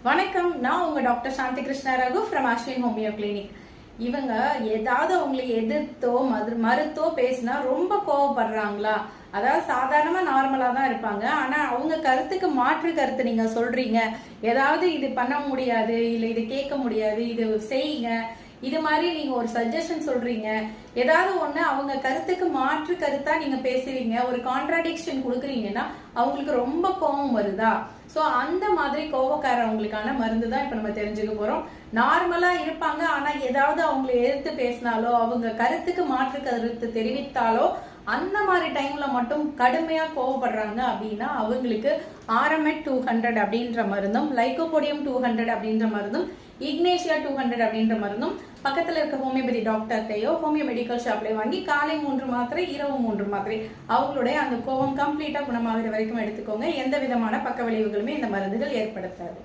வணக்கம். நான் உங்க doctor Shanthi Krishna Raghu from Ashwin homeo clinic. இவங்க ஏதாவது அவங்களை எதிர்த்தோ மறுத்தோ பேசினா ரொம்ப கோவப்படுறாங்களா? அதாவது சாதாரணமா நார்மலா தான் இருப்பாங்க. ஆனா அவங்க கருத்துக்கு மாற்று கருத்து நீங்க சொல்றீங்க. ஏதாவது இது பண்ண முடியாது, இல்ல இது கேட்க முடியாது, இது செய்யுங்க, இது மாதிரி நீங்க ஒரு சஜஷன் சொல்றீங்க. ஏதாவது ஒண்ணு அவங்க கருத்துக்கு மாற்று கருத்தா நீங்க பேசுறீங்க, ஒரு கான்ட்ராடிக்ஷன் கொடுக்குறீங்கன்னா அவங்களுக்கு ரொம்ப கோபம் வருதா? சோ அந்த மாதிரி கோபக்காரவங்களுக்கான மருந்து தான் இப்ப நம்ம தெரிஞ்சுக்க போறோம். நார்மலா இருப்பாங்க, ஆனா ஏதாவது அவங்களை எதிர்த்து பேசினாலோ, அவங்க கருத்துக்கு மாற்று கருத்து தெரிவித்தாலோ, அந்த மாதிரி டைம்ல மட்டும் கடுமையா கோவப்படுறாங்க அப்படின்னா அவங்களுக்கு ஆர்எம்எட் 200 அப்படின்ற மருந்தும், லைகோபோடியம் 200 அப்படின்ற மருந்தும், இக்னேஷியா 200 அப்படின்ற மருந்தும் பக்கத்துல இருக்க ஹோமியோபதி டாக்டர்கிட்டயோ ஹோமியோ மெடிக்கல் ஷாப்லயோ வாங்கி காலை 3 மாத்திரை, இரவு 3 மாத்திரை, அவங்களுடைய அந்த கோபம் கம்ப்ளீட்டா குணமாகிற வரைக்கும் எடுத்துக்கோங்க. எந்த விதமான பக்க விளைவுகளுமே இந்த மருந்துகள் ஏற்படுத்தாது.